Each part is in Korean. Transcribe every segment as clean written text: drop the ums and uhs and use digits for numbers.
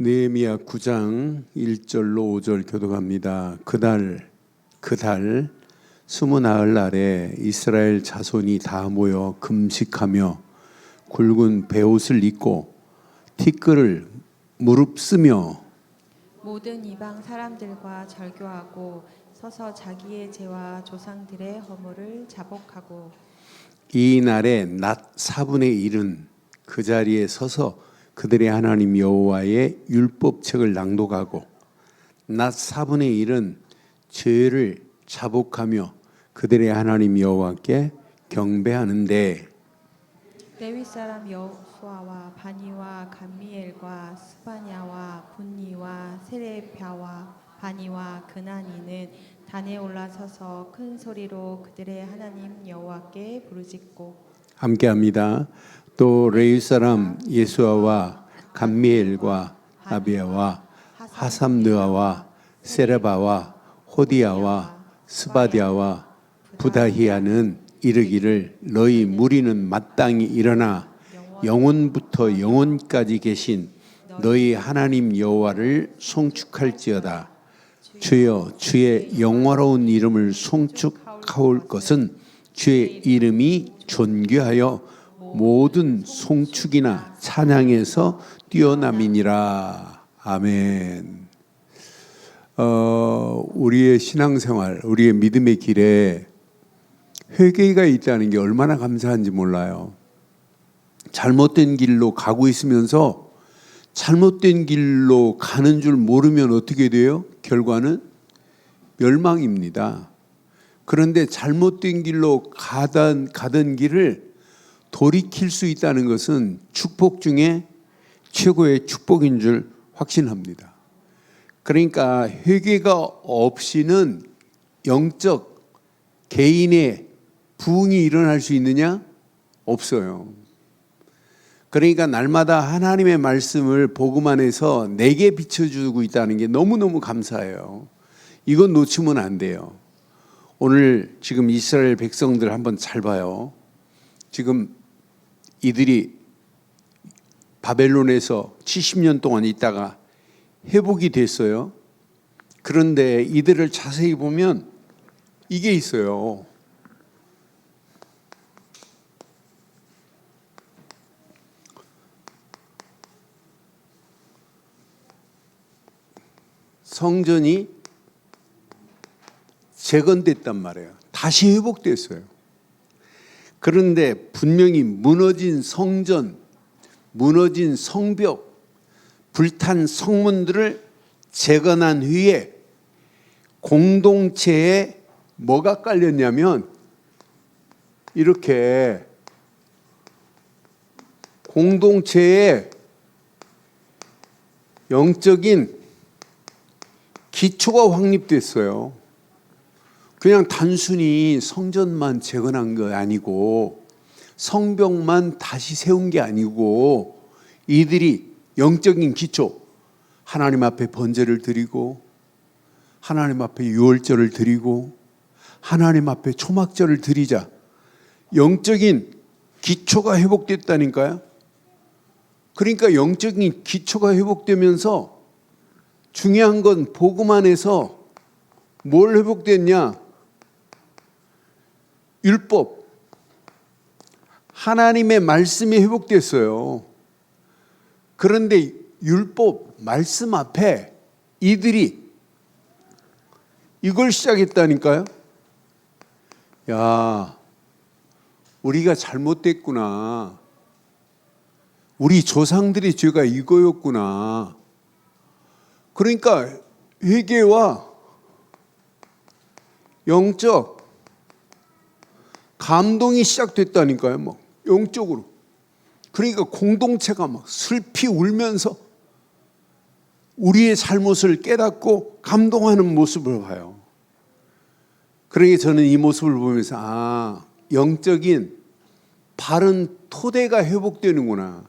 느헤미야 9장 1절로 5절 교독합니다. 그달 스무 나흘 날에 이스라엘 자손이 다 모여 금식하며 굵은 베옷을 입고 티끌을 무릅쓰며 모든 이방 사람들과 절교하고 서서 자기의 죄와 조상들의 허물을 자복하고 이 날에 낮 4분의 1은 그 자리에 서서 그들의 하나님 여호와의 율법책을 낭독하고 낮 4분의 1은 죄를 자복하며 그들의 하나님 여호와께 경배하는데 레위 사람 여호수아와 바니와 감미엘과 스바냐와 분니와 세레비아와 바니와 그나니는 단에 올라서서 큰 소리로 그들의 하나님 여호와께 부르짖고 함께합니다. 또 레위 사람 예수아와 감미엘과 아비아와 하삼느아와 세레바와 호디아와 스바디아와 부다히아는 이르기를 너희 무리는 마땅히 일어나 영원부터 영원까지 계신 너희 하나님 여호와를 송축할지어다. 주여 주의 영화로운 이름을 송축하올 것은 주의 이름이 존귀하여 모든 송축이나 찬양에서 뛰어남이니라. 아멘. 우리의 신앙생활, 우리의 믿음의 길에 회개가 있다는 게 얼마나 감사한지 몰라요. 잘못된 길로 가고 있으면서 잘못된 길로 가는 줄 모르면 어떻게 돼요? 결과는 멸망입니다. 그런데 잘못된 길로 가던 길을 돌이킬 수 있다는 것은 축복 중에 최고의 축복인 줄 확신합니다. 그러니까 회개가 없이는 영적 개인의 부흥이 일어날 수 있느냐? 없어요. 그러니까 날마다 하나님의 말씀을 복음 안에서 내게 비춰주고 있다는 게 너무너무 감사해요. 이건 놓치면 안 돼요. 오늘 지금 이스라엘 백성들 한번 잘 봐요. 지금 이들이 바벨론에서 70년 동안 있다가 회복이 됐어요. 그런데 이들을 자세히 보면 이게 있어요. 성전이 재건됐단 말이에요. 다시 회복됐어요. 그런데 분명히 무너진 성전, 무너진 성벽, 불탄 성문들을 재건한 후에 공동체에 뭐가 깔렸냐면 이렇게 공동체에 영적인 기초가 확립됐어요. 그냥 단순히 성전만 재건한 거 아니고 성벽만 다시 세운 게 아니고 이들이 영적인 기초, 하나님 앞에 번제를 드리고 하나님 앞에 유월절을 드리고 하나님 앞에 초막절을 드리자. 영적인 기초가 회복됐다니까요. 그러니까 영적인 기초가 회복되면서 중요한 건 복음 안에서 뭘 회복됐냐? 율법, 하나님의 말씀이 회복됐어요. 그런데 율법, 말씀 앞에 이들이 이걸 시작했다니까요. 야, 우리가 잘못됐구나. 우리 조상들의 죄가 이거였구나. 그러니까 회개와 영적 감동이 시작됐다니까요. 막 영적으로. 그러니까 공동체가 막 슬피 울면서 우리의 잘못을 깨닫고 감동하는 모습을 봐요. 그러니까 저는 이 모습을 보면서 영적인 바른 토대가 회복되는구나.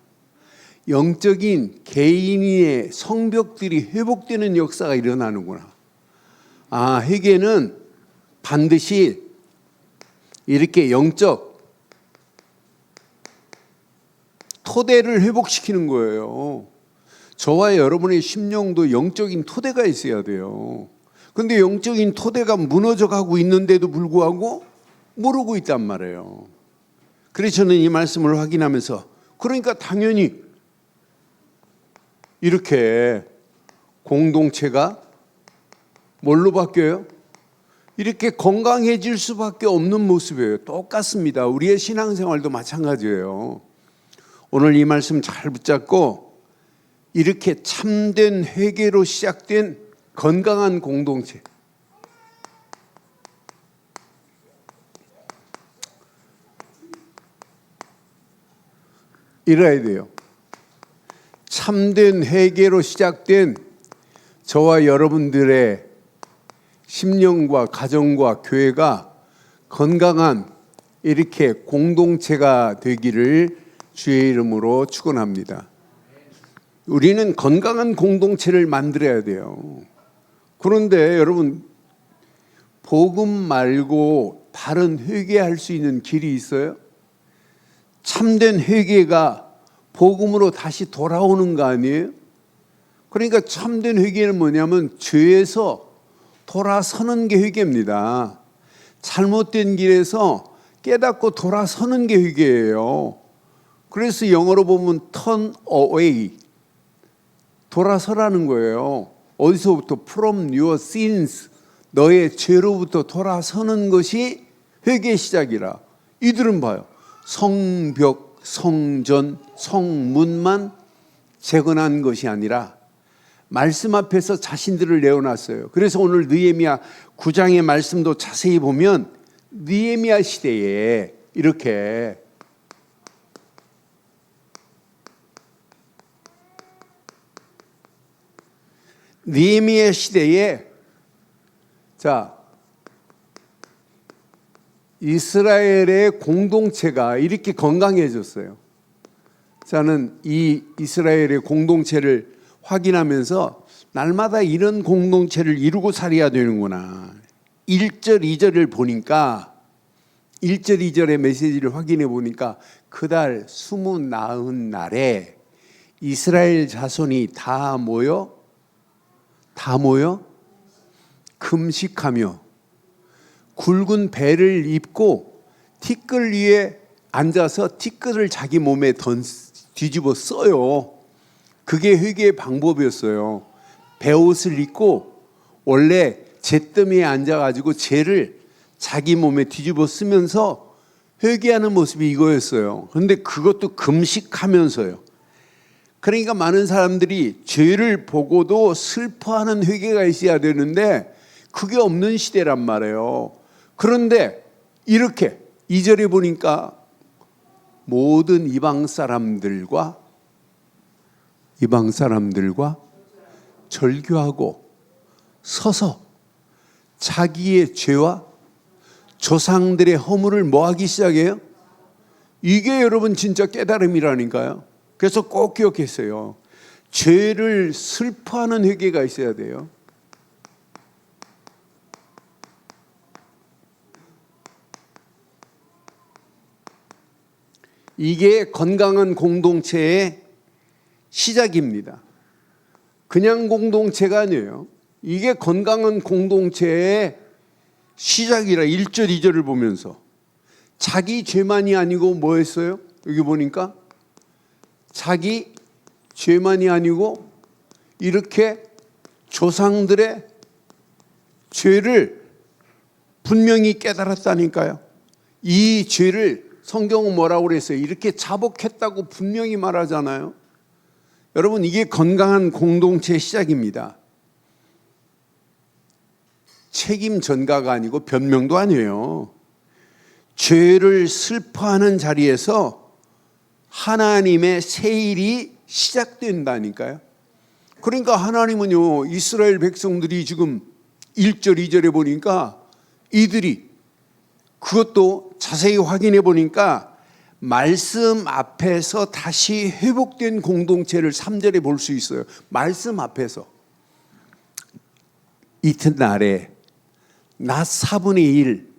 영적인 개인의 성벽들이 회복되는 역사가 일어나는구나. 회개는 반드시 이렇게 영적 토대를 회복시키는 거예요. 저와 여러분의 심령도 영적인 토대가 있어야 돼요. 근데 영적인 토대가 무너져 가고 있는데도 불구하고 모르고 있단 말이에요. 그래서 저는 이 말씀을 확인하면서 그러니까 당연히 이렇게 공동체가 뭘로 바뀌어요? 이렇게 건강해질 수밖에 없는 모습이에요. 똑같습니다. 우리의 신앙생활도 마찬가지예요. 오늘 이 말씀 잘 붙잡고 이렇게 참된 회개로 시작된 건강한 공동체, 이래야 돼요. 참된 회개로 시작된 저와 여러분들의 심령과 가정과 교회가 건강한 이렇게 공동체가 되기를 주의 이름으로 축원합니다. 우리는 건강한 공동체를 만들어야 돼요. 그런데 여러분, 복음 말고 다른 회개할 수 있는 길이 있어요? 참된 회개가 복음으로 다시 돌아오는 거 아니에요? 그러니까 참된 회개는 뭐냐면 죄에서 돌아서는 게 회개입니다. 잘못된 길에서 깨닫고 돌아서는 게 회개예요. 그래서 영어로 보면 turn away, 돌아서라는 거예요. 어디서부터? From your sins, 너의 죄로부터 돌아서는 것이 회개의 시작이라. 이들은 봐요. 성벽, 성전, 성문만 재건한 것이 아니라 말씀 앞에서 자신들을 내어놨어요. 그래서 오늘 느헤미야 9장의 말씀도 자세히 보면 느헤미야 시대에 이렇게 느헤미야 시대에 이스라엘의 공동체가 이렇게 건강해졌어요. 저는 이 이스라엘의 공동체를 확인하면서 날마다 이런 공동체를 이루고 살아야 되는구나. 1절, 2절을 보니까 1절, 2절의 메시지를 확인해 보니까 그달 29날에 이스라엘 자손이 다 모여 금식하며 굵은 배를 입고 티끌 위에 앉아서 티끌을 자기 몸에 뒤집어 써요. 그게 회개의 방법이었어요. 베옷을 입고 원래 잿더미에 앉아가지고 잿을 자기 몸에 뒤집어 쓰면서 회개하는 모습이 이거였어요. 그런데 그것도 금식하면서요. 그러니까 많은 사람들이 죄를 보고도 슬퍼하는 회개가 있어야 되는데 그게 없는 시대란 말이에요. 그런데 이렇게 2절에 보니까 모든 이방 사람들과 절규하고 서서 자기의 죄와 조상들의 허물을 뭐하기 시작해요? 이게 여러분 진짜 깨달음이라니까요. 그래서 꼭 기억했어요. 죄를 슬퍼하는 회개가 있어야 돼요. 이게 건강한 공동체의 시작입니다. 그냥 공동체가 아니에요. 이게 건강한 공동체의 시작이라. 1절, 2절을 보면서 자기 죄만이 아니고 뭐 했어요? 여기 보니까 자기 죄만이 아니고 이렇게 조상들의 죄를 분명히 깨달았다니까요. 이 죄를 성경은 뭐라고 그랬어요? 이렇게 자복했다고 분명히 말하잖아요. 여러분, 이게 건강한 공동체의 시작입니다. 책임 전가가 아니고 변명도 아니에요. 죄를 슬퍼하는 자리에서 하나님의 새 일이 시작된다니까요. 그러니까 하나님은요, 이스라엘 백성들이 지금 1절, 2절에 보니까 이들이 그것도 자세히 확인해 보니까 말씀 앞에서 다시 회복된 공동체를 3절에 볼 수 있어요. 말씀 앞에서. 이튿날에 낮 4분의 1,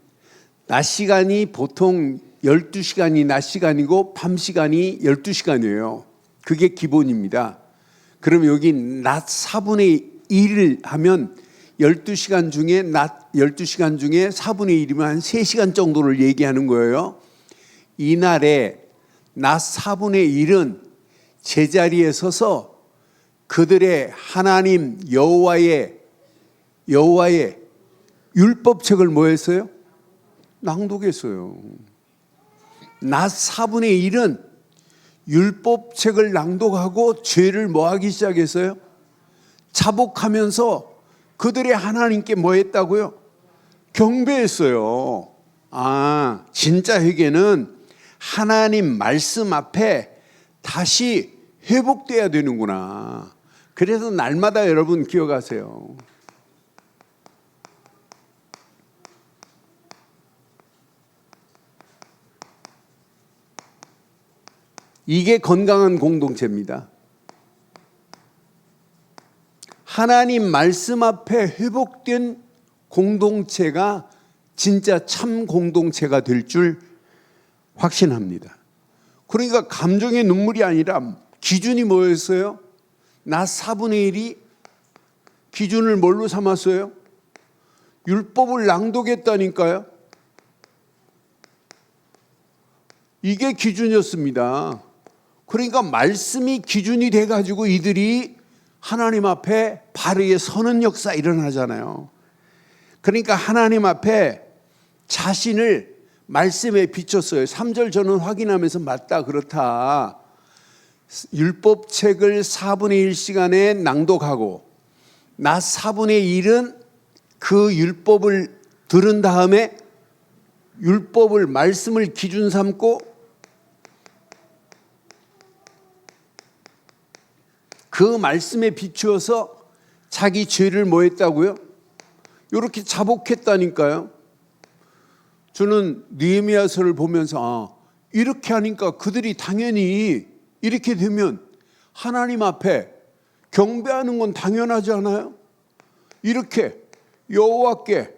낮 시간이 보통 12시간이 낮 시간이고 밤 시간이 12시간이에요. 그게 기본입니다. 그럼 여기 낮 4분의 1을 하면 12시간 중에 낮 12시간 중에 4분의 1이면 한 3시간 정도를 얘기하는 거예요. 이날에 낮 4분의 1은 제자리에 서서 그들의 하나님 여호와의 율법책을 뭐 했어요? 낭독했어요. 낮 4분의 1은 율법책을 낭독하고 죄를 뭐 하기 시작했어요? 자복하면서 그들의 하나님께 뭐 했다고요? 경배했어요. 아, 진짜 회개는 하나님 말씀 앞에 다시 회복돼야 되는구나. 그래서 날마다 여러분 기억하세요. 이게 건강한 공동체입니다. 하나님 말씀 앞에 회복된 공동체가 진짜 참 공동체가 될 줄 확신합니다. 그러니까 감정의 눈물이 아니라 기준이 뭐였어요? 낮 4분의 1이 기준을 뭘로 삼았어요? 율법을 낭독했다니까요. 이게 기준이었습니다. 그러니까 말씀이 기준이 돼가지고 이들이 하나님 앞에 바르게 서는 역사 일어나잖아요. 그러니까 하나님 앞에 자신을 말씀에 비췄어요. 3절 저는 확인하면서 맞다 그렇다. 율법책을 4분의 1시간에 낭독하고 낮 4분의 1은 그 율법을 들은 다음에 율법을 말씀을 기준 삼고 그 말씀에 비추어서 자기 죄를 뭐 했다고요? 이렇게 자복했다니까요. 저는 느헤미야서를 보면서 이렇게 하니까 그들이 당연히 이렇게 되면 하나님 앞에 경배하는 건 당연하지 않아요? 이렇게 여호와께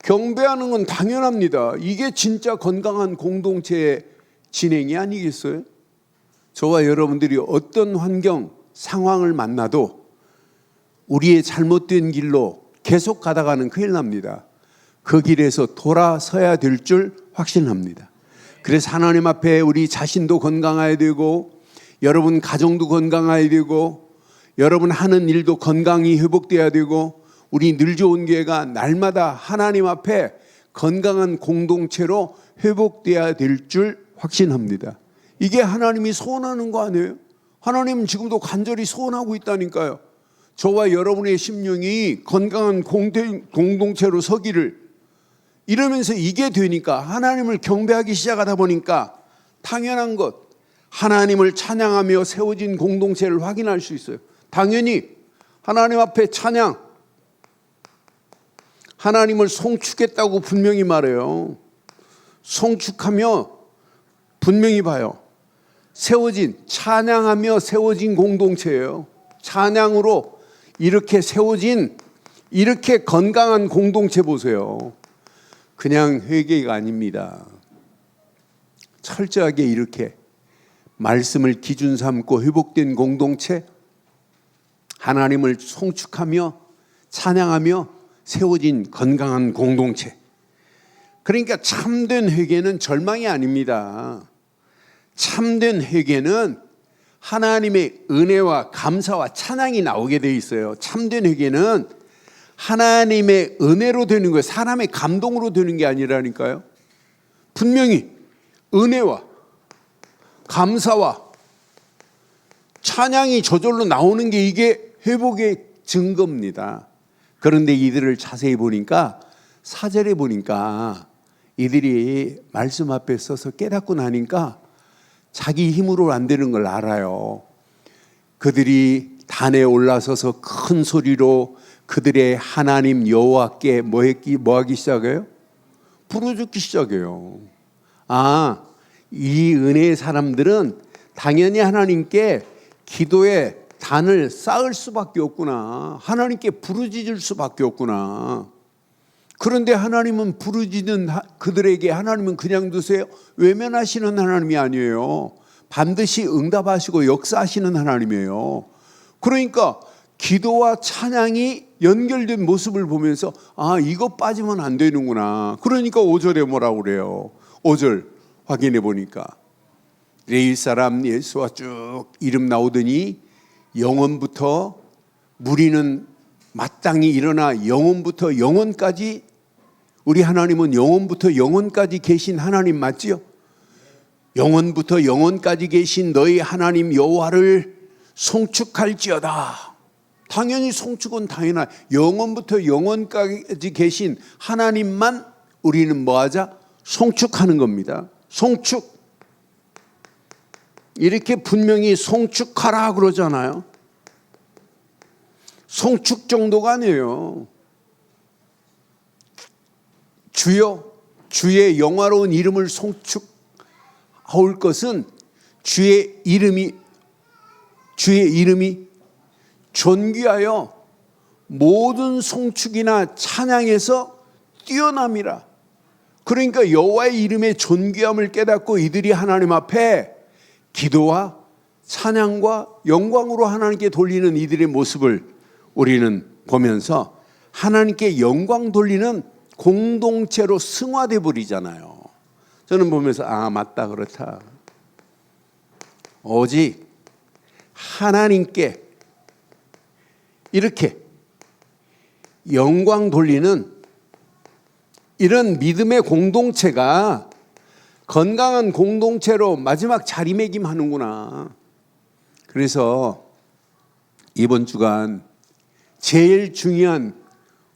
경배하는 건 당연합니다. 이게 진짜 건강한 공동체의 진행이 아니겠어요? 저와 여러분들이 어떤 환경, 상황을 만나도 우리의 잘못된 길로 계속 가다가는 큰일 납니다. 그 길에서 돌아서야 될 줄 확신합니다. 그래서 하나님 앞에 우리 자신도 건강해야 되고 여러분 가정도 건강해야 되고 여러분 하는 일도 건강히 회복돼야 되고 우리 늘 좋은 교회가 날마다 하나님 앞에 건강한 공동체로 회복돼야 될 줄 확신합니다. 이게 하나님이 소원하는 거 아니에요? 하나님은 지금도 간절히 소원하고 있다니까요. 저와 여러분의 심령이 건강한 공동체로 서기를 이러면서 이게 되니까 하나님을 경배하기 시작하다 보니까 당연한 것 하나님을 찬양하며 세워진 공동체를 확인할 수 있어요. 당연히 하나님 앞에 찬양 하나님을 송축했다고 분명히 말해요. 송축하며 분명히 봐요. 세워진 찬양하며 세워진 공동체예요. 찬양으로 이렇게 세워진 이렇게 건강한 공동체 보세요. 그냥 회개가 아닙니다. 철저하게 이렇게 말씀을 기준 삼고 회복된 공동체 하나님을 송축하며 찬양하며 세워진 건강한 공동체. 그러니까 참된 회개는 절망이 아닙니다. 참된 회개는 하나님의 은혜와 감사와 찬양이 나오게 돼 있어요. 참된 회개는 하나님의 은혜로 되는 거예요. 사람의 감동으로 되는 게 아니라니까요. 분명히 은혜와 감사와 찬양이 저절로 나오는 게 이게 회복의 증거입니다. 그런데 이들을 자세히 보니까 4절에 보니까 이들이 말씀 앞에 서서 깨닫고 나니까 자기 힘으로 안 되는 걸 알아요. 그들이 단에 올라서서 큰 소리로 그들의 하나님 여호와께 뭐 하기 시작해요? 부르짖기 시작해요. 아, 이 은혜의 사람들은 당연히 하나님께 기도의 단을 쌓을 수밖에 없구나. 하나님께 부르짖을 수밖에 없구나. 그런데 하나님은 부르짖는 그들에게 하나님은 그냥 두세요? 외면하시는 하나님이 아니에요. 반드시 응답하시고 역사하시는 하나님이에요. 그러니까 기도와 찬양이 연결된 모습을 보면서 아, 이거 빠지면 안 되는구나. 그러니까 5절에 뭐라고 그래요? 5절 확인해 보니까 레위 사람 예수와 쭉 이름 나오더니 영원부터 무리는 마땅히 일어나 영원부터 영원까지, 우리 하나님은 영원부터 영원까지 계신 하나님 맞지요? 영원부터 영원까지 계신 너희 하나님 여호와를 송축할지어다. 당연히 송축은 당연한, 영원부터 영원까지 계신 하나님만 우리는 뭐하자? 송축하는 겁니다. 송축. 이렇게 분명히 송축하라 그러잖아요. 송축 정도가 아니에요. 주여, 주의 영화로운 이름을 송축할 것은 주의 이름이 존귀하여 모든 송축이나 찬양에서 뛰어남이라. 그러니까 여호와의 이름의 존귀함을 깨닫고 이들이 하나님 앞에 기도와 찬양과 영광으로 하나님께 돌리는 이들의 모습을 우리는 보면서 하나님께 영광 돌리는 공동체로 승화돼 버리잖아요. 저는 보면서 아, 맞다, 그렇다. 오직 하나님께 이렇게 영광 돌리는 이런 믿음의 공동체가 건강한 공동체로 마지막 자리매김하는구나. 그래서 이번 주간 제일 중요한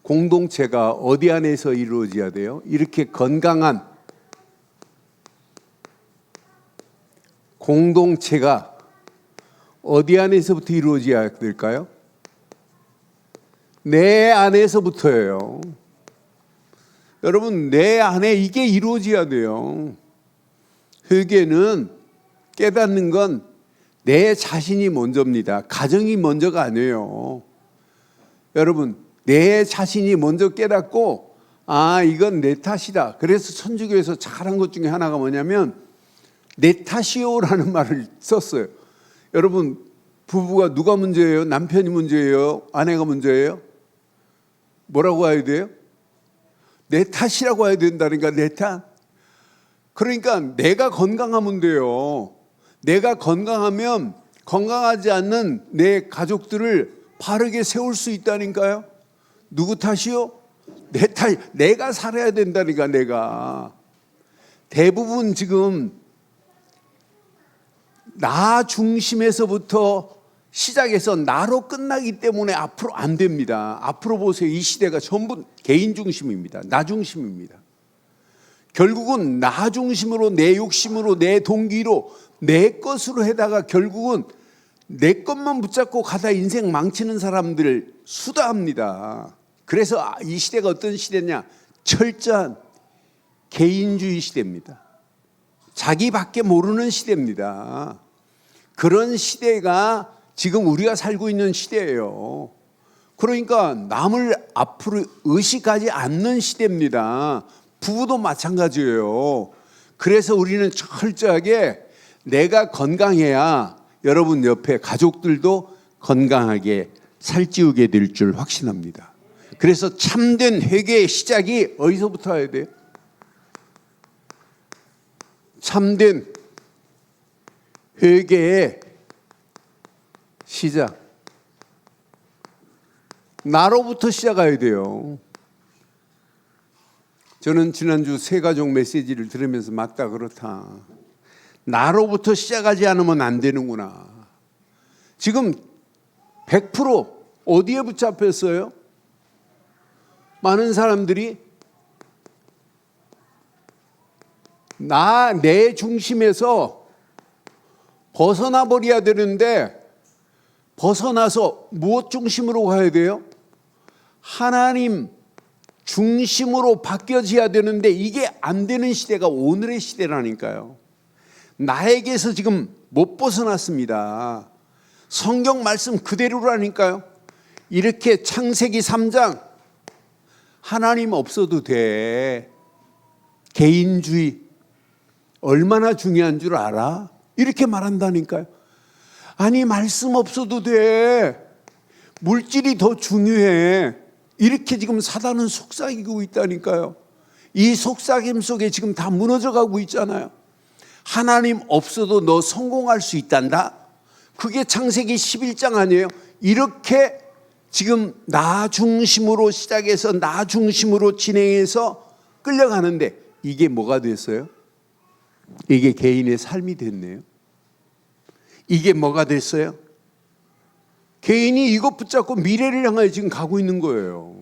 공동체가 어디 안에서 이루어져야 돼요? 이렇게 건강한 공동체가 어디 안에서부터 이루어져야 될까요? 내 안에서부터예요. 여러분, 내 안에 이게 이루어져야 돼요. 회개는 깨닫는 건 내 자신이 먼저입니다. 가정이 먼저가 아니에요. 여러분, 내 자신이 먼저 깨닫고 아, 이건 내 탓이다. 그래서 천주교에서 잘한 것 중에 하나가 뭐냐면 내 탓이요라는 말을 썼어요. 여러분, 부부가 누가 문제예요? 남편이 문제예요? 아내가 문제예요? 뭐라고 해야 돼요? 내 탓이라고 해야 된다니까. 내 탓. 그러니까 내가 건강하면 돼요. 내가 건강하면 건강하지 않는 내 가족들을 바르게 세울 수 있다니까요. 누구 탓이요? 내 탓. 내가 살아야 된다니까. 내가 대부분 지금 나 중심에서부터 시작해서 나로 끝나기 때문에 앞으로 안 됩니다. 앞으로 보세요. 이 시대가 전부 개인 중심입니다. 나 중심입니다. 결국은 나 중심으로, 내 욕심으로, 내 동기로, 내 것으로 해다가 결국은 내 것만 붙잡고 가다 인생 망치는 사람들 수다합니다. 그래서 이 시대가 어떤 시대냐? 철저한 개인주의 시대입니다. 자기밖에 모르는 시대입니다. 그런 시대가 지금 우리가 살고 있는 시대예요. 그러니까 남을 앞으로 의식하지 않는 시대입니다. 부부도 마찬가지예요. 그래서 우리는 철저하게 내가 건강해야 여러분 옆에 가족들도 건강하게 살찌우게 될 줄 확신합니다. 그래서 참된 회개의 시작이 어디서부터 해야 돼요? 참된 회개의 시작, 나로부터 시작해야 돼요. 저는 지난주 새가족 메시지를 들으면서 맞다, 그렇다. 나로부터 시작하지 않으면 안 되는구나. 지금 100% 어디에 붙잡혔어요? 많은 사람들이 내 중심에서 벗어나 버려야 되는데 벗어나서 무엇 중심으로 가야 돼요? 하나님 중심으로 바뀌어져야 되는데 이게 안 되는 시대가 오늘의 시대라니까요. 나에게서 지금 못 벗어났습니다. 성경 말씀 그대로라니까요. 이렇게 창세기 3장 하나님 없어도 돼. 개인주의 얼마나 중요한 줄 알아? 이렇게 말한다니까요. 아니 말씀 없어도 돼. 물질이 더 중요해. 이렇게 지금 사단은 속삭이고 있다니까요. 이 속삭임 속에 지금 다 무너져가고 있잖아요. 하나님 없어도 너 성공할 수 있단다. 그게 창세기 11장 아니에요. 이렇게 지금 나 중심으로 시작해서 나 중심으로 진행해서 끌려가는데 이게 뭐가 됐어요? 이게 개인의 삶이 됐네요. 이게 뭐가 됐어요? 개인이 이것 붙잡고 미래를 향하여 지금 가고 있는 거예요.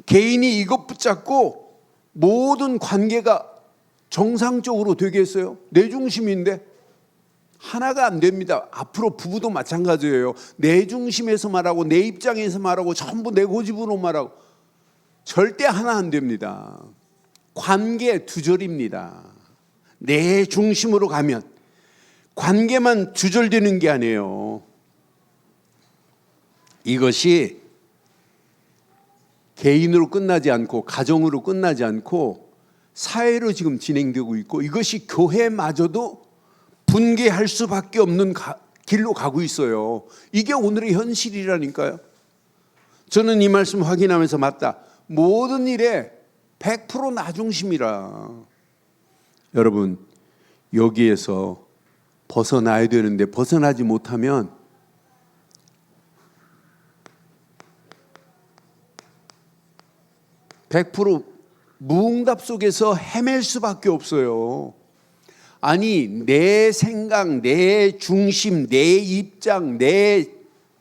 개인이 이것 붙잡고 모든 관계가 정상적으로 되겠어요? 내 중심인데 하나가 안 됩니다. 앞으로 부부도 마찬가지예요. 내 중심에서 말하고 내 입장에서 말하고 전부 내 고집으로 말하고 절대 하나 안 됩니다. 관계 두절입니다. 내 중심으로 가면 관계만 두절되는 게 아니에요. 이것이 개인으로 끝나지 않고 가정으로 끝나지 않고 사회로 지금 진행되고 있고 이것이 교회마저도 분개할 수밖에 없는 길로 가고 있어요. 이게 오늘의 현실이라니까요. 저는 이 말씀 확인하면서 맞다. 모든 일에 100% 나 중심이라. 여러분 여기에서 벗어나야 되는데 벗어나지 못하면 (100% 무응답 속에서 헤맬 수밖에 없어요. 아니 내 생각, 내 중심, 내 입장, 내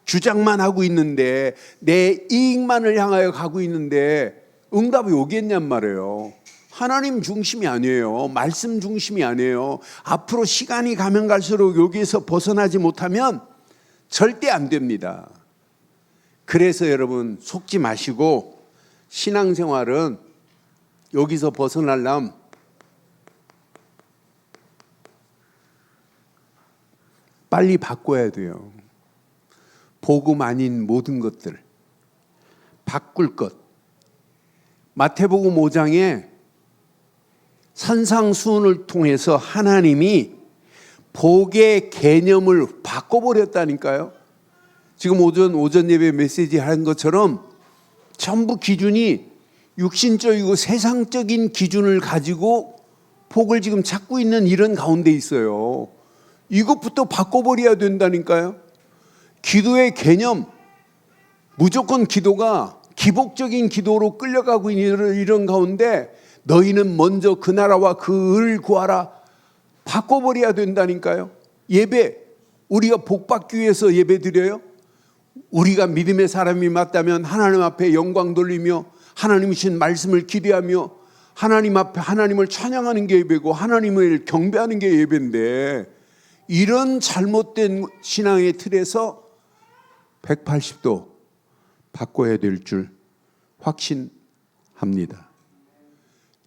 주장만 하고 있는데 내 이익만을 향하여 가고 있는데 응답이 오겠냔 말이에요. 하나님 중심이 아니에요. 말씀 중심이 아니에요. 앞으로 시간이 가면 갈수록 여기에서 벗어나지 못하면 절대 안 됩니다. 그래서 여러분 속지 마시고 신앙생활은 여기서 벗어나려면 빨리 바꿔야 돼요. 복음 아닌 모든 것들 바꿀 것. 마태복음 5장에 산상수훈을 통해서 하나님이 복의 개념을 바꿔버렸다니까요. 지금 오전 예배 메시지 한 것처럼 전부 기준이 육신적이고 세상적인 기준을 가지고 복을 지금 찾고 있는 이런 가운데 있어요. 이것부터 바꿔버려야 된다니까요. 기도의 개념, 무조건 기도가 기복적인 기도로 끌려가고 있는 이런 가운데 너희는 먼저 그 나라와 그 의를 구하라. 바꿔버려야 된다니까요. 예배, 우리가 복 받기 위해서 예배 드려요? 우리가 믿음의 사람이 맞다면 하나님 앞에 영광 돌리며 하나님이 주신 말씀을 기대하며 하나님 앞에 하나님을 찬양하는 게 예배고 하나님을 경배하는 게 예배인데 이런 잘못된 신앙의 틀에서 180도 바꿔야 될 줄 확신합니다.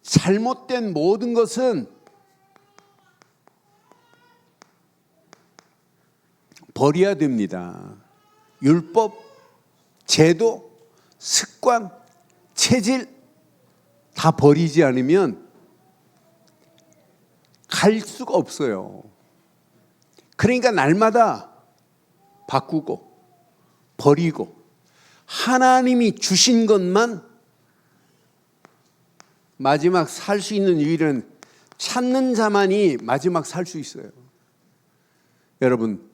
잘못된 모든 것은 버려야 됩니다. 율법, 제도, 습관, 체질 다 버리지 않으면 갈 수가 없어요. 그러니까 날마다 바꾸고 버리고 하나님이 주신 것만 마지막 살 수 있는 일은 찾는 자만이 마지막 살 수 있어요. 여러분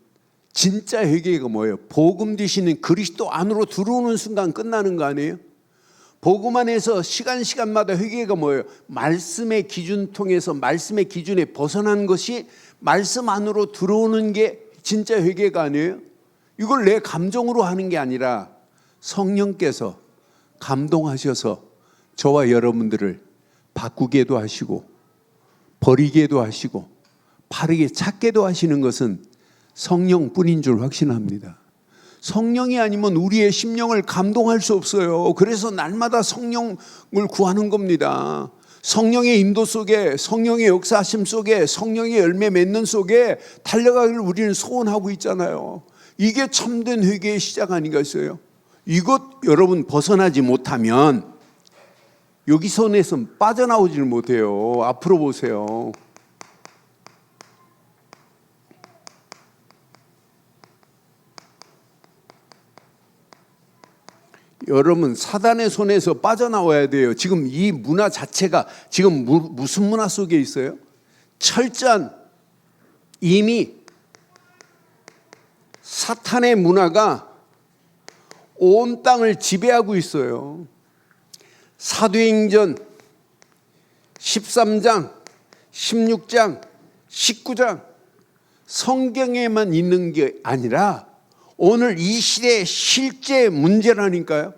진짜 회개가 뭐예요? 복음 되시는 그리스도 안으로 들어오는 순간 끝나는 거 아니에요? 복음 안에서 시간마다 회개가 뭐예요? 말씀의 기준 통해서 말씀의 기준에 벗어난 것이 말씀 안으로 들어오는 게 진짜 회개가 아니에요? 이걸 내 감정으로 하는 게 아니라 성령께서 감동하셔서 저와 여러분들을 바꾸게도 하시고 버리게도 하시고 바르게 찾게도 하시는 것은 성령뿐인 줄 확신합니다. 성령이 아니면 우리의 심령을 감동할 수 없어요. 그래서 날마다 성령을 구하는 겁니다. 성령의 인도 속에, 성령의 역사하심 속에, 성령의 열매 맺는 속에 달려가기를 우리는 소원하고 있잖아요. 이게 참된 회개의 시작 아니겠어요? 이것 여러분 벗어나지 못하면 여기 손에서 빠져나오지를 못해요. 앞으로 보세요. 여러분 사단의 손에서 빠져나와야 돼요. 지금 이 문화 자체가 지금 무슨 문화 속에 있어요? 철저한 이미 사탄의 문화가 온 땅을 지배하고 있어요. 사도행전 13장, 16장, 19장 성경에만 있는 게 아니라 오늘 이 시대의 실제 문제라니까요.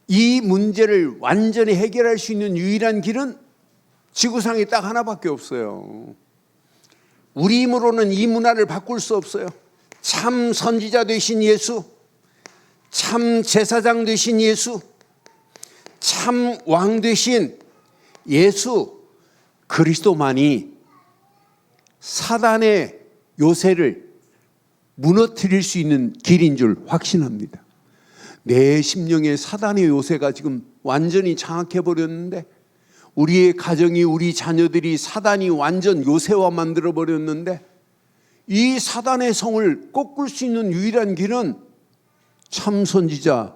이 문제를 완전히 해결할 수 있는 유일한 길은 지구상에 딱 하나밖에 없어요. 우리 힘으로는 이 문화를 바꿀 수 없어요. 참 선지자 되신 예수, 참 제사장 되신 예수, 참 왕 되신 예수 그리스도만이 사단의 요새를 무너뜨릴 수 있는 길인 줄 확신합니다. 내 심령에 사단의 요새가 지금 완전히 장악해 버렸는데, 우리의 가정이, 우리 자녀들이 사단이 완전 요새화 만들어 버렸는데, 이 사단의 성을 꺾을 수 있는 유일한 길은 참 선지자,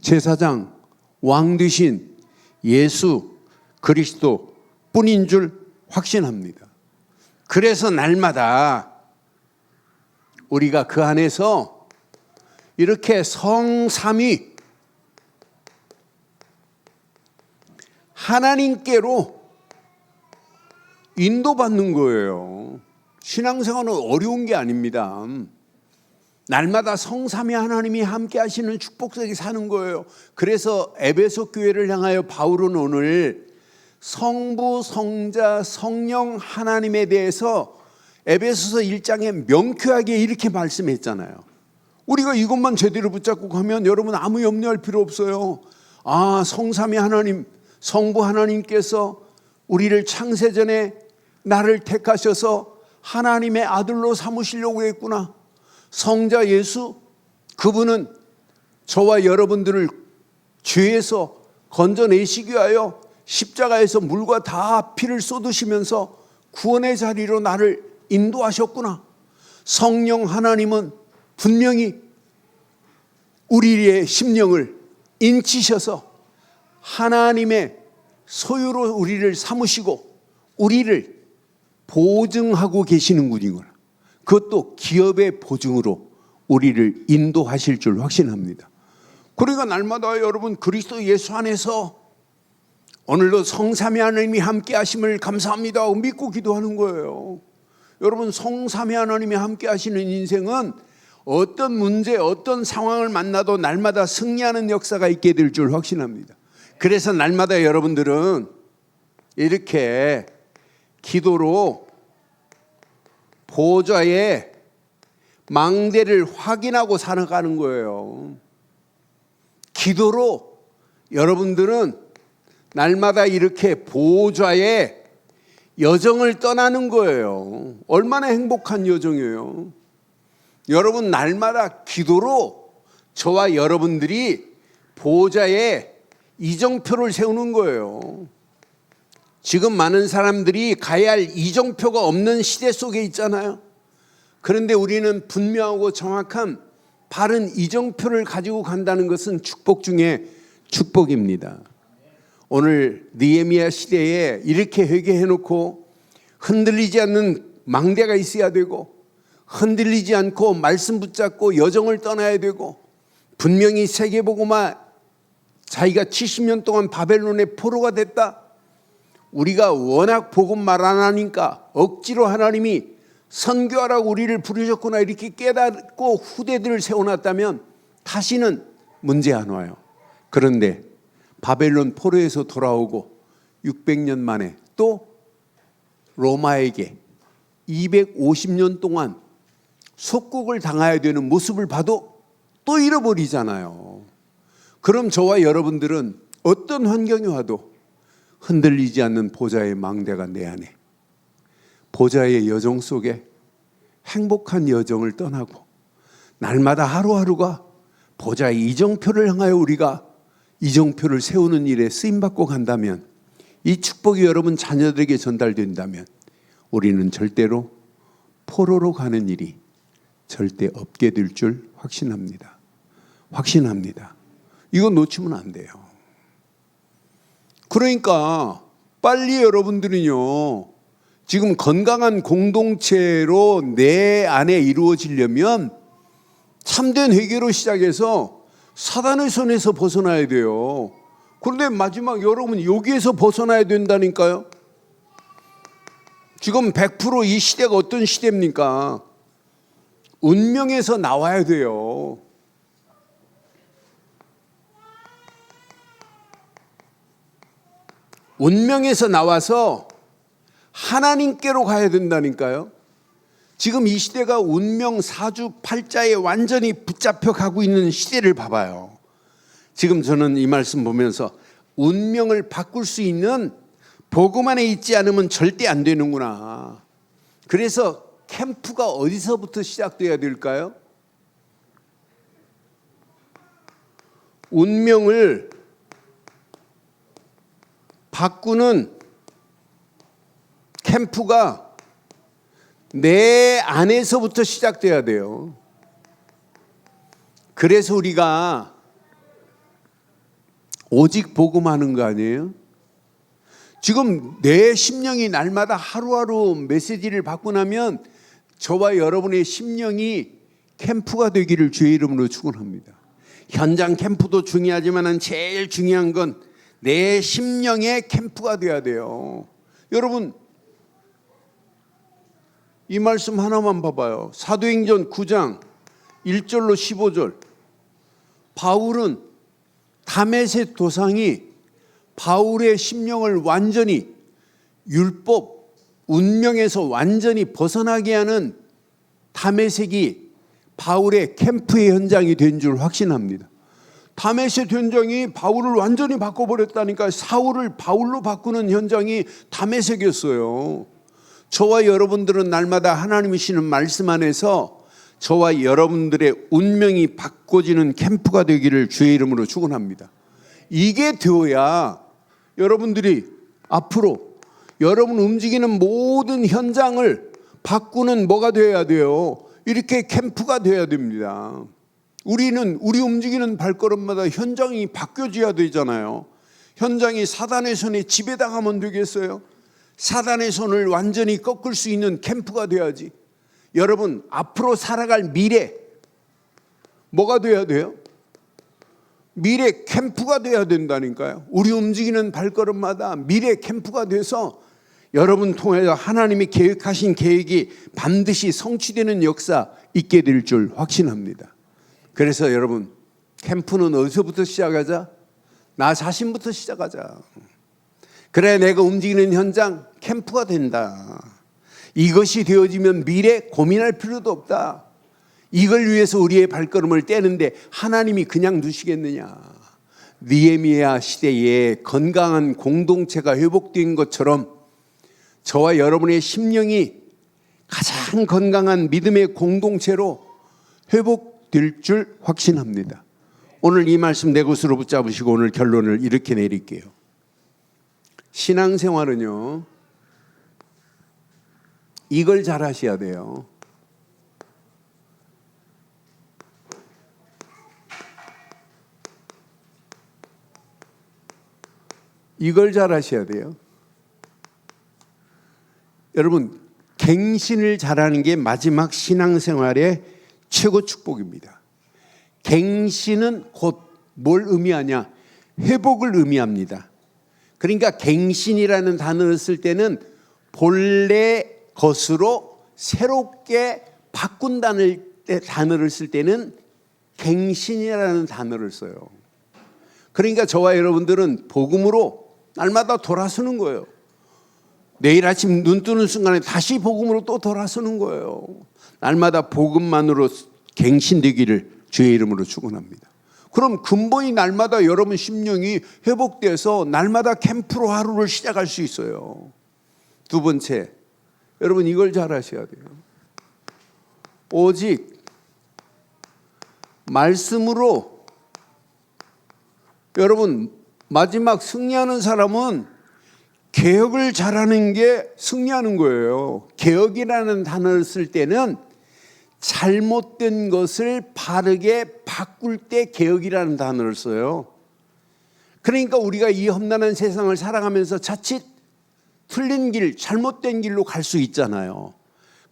제사장, 왕 되신 예수 그리스도 뿐인 줄 확신합니다. 그래서 날마다 우리가 그 안에서 이렇게 성삼위 하나님께로 인도받는 거예요. 신앙생활은 어려운 게 아닙니다. 날마다 성삼위 하나님이 함께 하시는 축복 속에 사는 거예요. 그래서 에베소 교회를 향하여 바울은 오늘 성부, 성자, 성령 하나님에 대해서 에베소서 1장에 명쾌하게 이렇게 말씀했잖아요. 우리가 이것만 제대로 붙잡고 가면 여러분 아무 염려할 필요 없어요. 아, 성삼위 하나님, 성부 하나님께서 우리를 창세전에 나를 택하셔서 하나님의 아들로 삼으시려고 했구나. 성자 예수, 그분은 저와 여러분들을 죄에서 건져내시기 위하여 십자가에서 물과 다 피를 쏟으시면서 구원의 자리로 나를 인도하셨구나. 성령 하나님은 분명히 우리의 심령을 인치셔서 하나님의 소유로 우리를 삼으시고 우리를 보증하고 계시는군요. 그것도 기업의 보증으로 우리를 인도하실 줄 확신합니다. 그러니까 날마다 여러분 그리스도 예수 안에서 오늘도 성삼위 하나님이 함께 하심을 감사합니다 믿고 기도하는 거예요. 여러분 성삼위 하나님이 함께 하시는 인생은 어떤 문제, 어떤 상황을 만나도 날마다 승리하는 역사가 있게 될 줄 확신합니다. 그래서 날마다 여러분들은 이렇게 기도로 보좌의 망대를 확인하고 살아가는 거예요. 기도로 여러분들은 날마다 이렇게 보좌의 여정을 떠나는 거예요. 얼마나 행복한 여정이에요. 여러분 날마다 기도로 저와 여러분들이 보좌에 이정표를 세우는 거예요. 지금 많은 사람들이 가야 할 이정표가 없는 시대 속에 있잖아요. 그런데 우리는 분명하고 정확한 바른 이정표를 가지고 간다는 것은 축복 중에 축복입니다. 오늘 느헤미야 시대에 이렇게 회개해놓고 흔들리지 않는 망대가 있어야 되고, 흔들리지 않고 말씀 붙잡고 여정을 떠나야 되고, 분명히 세계복음화 자기가 70년 동안 바벨론의 포로가 됐다. 우리가 워낙 복음 말 안 하니까 억지로 하나님이 선교하라고 우리를 부르셨구나 이렇게 깨닫고 후대들을 세워놨다면 다시는 문제 안 와요. 그런데 바벨론 포로에서 돌아오고 600년 만에 또 로마에게 250년 동안 속국을 당해야 되는 모습을 봐도 또 잃어버리잖아요. 그럼 저와 여러분들은 어떤 환경이 와도 흔들리지 않는 보좌의 망대가 내 안에, 보좌의 여정 속에 행복한 여정을 떠나고 날마다 하루하루가 보좌의 이정표를 향하여 우리가 이정표를 세우는 일에 쓰임받고 간다면, 이 축복이 여러분 자녀들에게 전달된다면 우리는 절대로 포로로 가는 일이 절대 없게 될 줄 확신합니다. 확신합니다. 이거 놓치면 안 돼요. 그러니까 빨리 여러분들은요, 지금 건강한 공동체로 내 안에 이루어지려면 참된 회개로 시작해서 사단의 손에서 벗어나야 돼요. 그런데 마지막 여러분 여기에서 벗어나야 된다니까요. 지금 100% 이 시대가 어떤 시대입니까? 운명에서 나와야 돼요. 운명에서 나와서 하나님께로 가야 된다니까요. 지금 이 시대가 운명 사주팔자에 완전히 붙잡혀 가고 있는 시대를 봐봐요. 지금 저는 이 말씀 보면서 운명을 바꿀 수 있는 복음 안에 있지 않으면 절대 안 되는구나. 그래서 캠프가 어디서부터 시작돼야 될까요? 운명을 바꾸는 캠프가 내 안에서부터 시작돼야 돼요. 그래서 우리가 오직 복음하는 거 아니에요? 지금 내 심령이 날마다 하루하루 메시지를 받고 나면 저와 여러분의 심령이 캠프가 되기를 주의 이름으로 축원합니다. 현장 캠프도 중요하지만 제일 중요한 건 내 심령의 캠프가 돼야 돼요. 여러분 이 말씀 하나만 봐봐요. 사도행전 9장 1절로 15절. 바울은 다메섹 도상이 바울의 심령을 완전히 율법, 운명에서 완전히 벗어나게 하는 다메섹이 바울의 캠프의 현장이 된 줄 확신합니다. 다메섹 현장이 바울을 완전히 바꿔버렸다니까. 사울을 바울로 바꾸는 현장이 다메섹이었어요. 저와 여러분들은 날마다 하나님이 주시는 말씀 안에서 저와 여러분들의 운명이 바꿔지는 캠프가 되기를 주의 이름으로 축원합니다. 이게 되어야 여러분들이 앞으로 여러분 움직이는 모든 현장을 바꾸는 뭐가 되어야 돼요? 이렇게 캠프가 되어야 됩니다. 우리 움직이는 발걸음마다 현장이 바뀌어져야 되잖아요. 현장이 사단의 손에 지배당하면 되겠어요? 사단의 손을 완전히 꺾을 수 있는 캠프가 돼야지. 여러분 앞으로 살아갈 미래 뭐가 돼야 돼요? 미래 캠프가 돼야 된다니까요. 우리 움직이는 발걸음마다 미래 캠프가 돼서 여러분 통해서 하나님이 계획하신 계획이 반드시 성취되는 역사 있게 될 줄 확신합니다. 그래서 여러분 캠프는 어디서부터 시작하자? 나 자신부터 시작하자. 그래 내가 움직이는 현장 캠프가 된다. 이것이 되어지면 미래 고민할 필요도 없다. 이걸 위해서 우리의 발걸음을 떼는데 하나님이 그냥 두시겠느냐. 느헤미야 시대에 건강한 공동체가 회복된 것처럼 저와 여러분의 심령이 가장 건강한 믿음의 공동체로 회복될 줄 확신합니다. 오늘 이 말씀 내 것으로 붙잡으시고 오늘 결론을 이렇게 내릴게요. 신앙생활은요 이걸 잘 하셔야 돼요. 이걸 잘 하셔야 돼요. 여러분 갱신을 잘하는 게 마지막 신앙생활의 최고 축복입니다. 갱신은 곧 뭘 의미하냐? 회복을 의미합니다. 그러니까 갱신이라는 단어를 쓸 때는 본래 것으로 새롭게 바꾼다는 단어를 쓸 때는 갱신이라는 단어를 써요. 그러니까 저와 여러분들은 복음으로 날마다 돌아서는 거예요. 내일 아침 눈 뜨는 순간에 다시 복음으로 또 돌아서는 거예요. 날마다 복음만으로 갱신되기를 주의 이름으로 축원합니다. 그럼 근본이 날마다 여러분 심령이 회복돼서 날마다 캠프로 하루를 시작할 수 있어요. 두 번째, 여러분 이걸 잘 하셔야 돼요. 오직 말씀으로 여러분 마지막 승리하는 사람은 개혁을 잘하는 게 승리하는 거예요. 개혁이라는 단어를 쓸 때는 잘못된 것을 바르게 바꿀 때 개혁이라는 단어를 써요. 그러니까 우리가 이 험난한 세상을 살아가면서 자칫 틀린 길, 잘못된 길로 갈 수 있잖아요.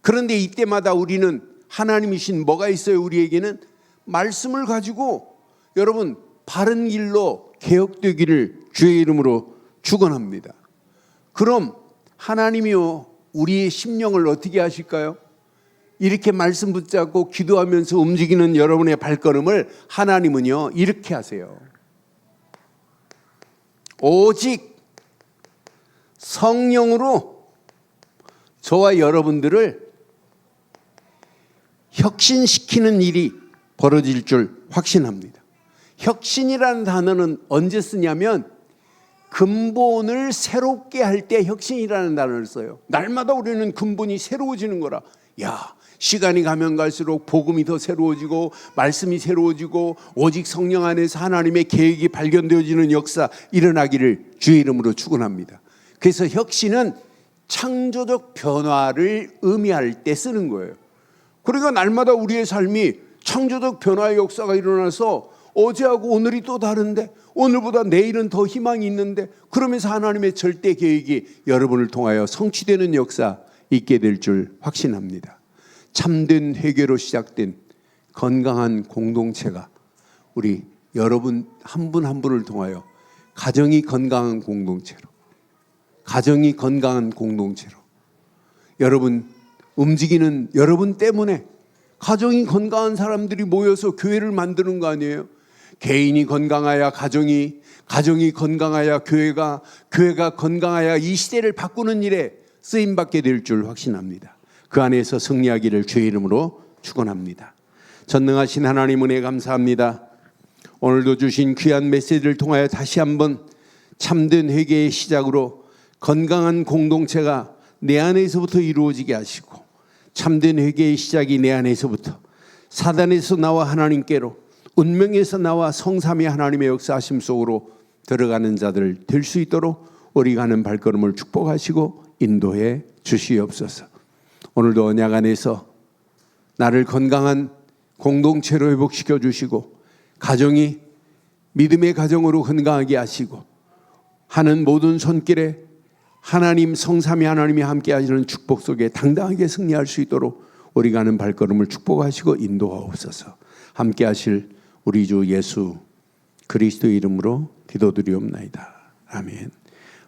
그런데 이때마다 우리는 하나님이신 뭐가 있어요? 우리에게는 말씀을 가지고 여러분 바른 길로 개혁되기를 주의 이름으로 축원합니다. 그럼 하나님이요 우리의 심령을 어떻게 하실까요? 이렇게 말씀 붙잡고 기도하면서 움직이는 여러분의 발걸음을 하나님은요 이렇게 하세요. 오직 성령으로 저와 여러분들을 혁신시키는 일이 벌어질 줄 확신합니다. 혁신이라는 단어는 언제 쓰냐면 근본을 새롭게 할 때 혁신이라는 단어를 써요. 날마다 우리는 근본이 새로워지는 거라. 야, 시간이 가면 갈수록 복음이 더 새로워지고 말씀이 새로워지고 오직 성령 안에서 하나님의 계획이 발견되어지는 역사 일어나기를 주의 이름으로 축원합니다. 그래서 혁신은 창조적 변화를 의미할 때 쓰는 거예요. 그러니까 날마다 우리의 삶이 창조적 변화의 역사가 일어나서 어제하고 오늘이 또 다른데 오늘보다 내일은 더 희망이 있는데 그러면서 하나님의 절대 계획이 여러분을 통하여 성취되는 역사 있게 될 줄 확신합니다. 참된 회개로 시작된 건강한 공동체가 우리 여러분 한 분 한 분을 통하여 가정이 건강한 공동체로 여러분 움직이는 여러분 때문에 가정이 건강한 사람들이 모여서 교회를 만드는 거 아니에요? 개인이 건강해야 가정이 건강해야 교회가 건강해야 이 시대를 바꾸는 일에 쓰임받게 될 줄 확신합니다. 그 안에서 승리하기를 주의 이름으로 축원합니다. 전능하신 하나님 은혜 감사합니다. 오늘도 주신 귀한 메시지를 통하여 다시 한번 참된 회개의 시작으로 건강한 공동체가 내 안에서부터 이루어지게 하시고 참된 회개의 시작이 내 안에서부터 사단에서 나와 하나님께로 운명에서 나와 성삼위 하나님의 역사하심 속으로 들어가는 자들 될 수 있도록 우리 가는 발걸음을 축복하시고 인도해 주시옵소서. 오늘도 언약 안에서 나를 건강한 공동체로 회복시켜 주시고 가정이 믿음의 가정으로 건강하게 하시고 하는 모든 손길에 하나님 성삼위 하나님이 함께 하시는 축복 속에 당당하게 승리할 수 있도록 우리 가는 발걸음을 축복하시고 인도하옵소서. 함께 하실 우리 주 예수 그리스도의 이름으로 기도드리옵나이다. 아멘.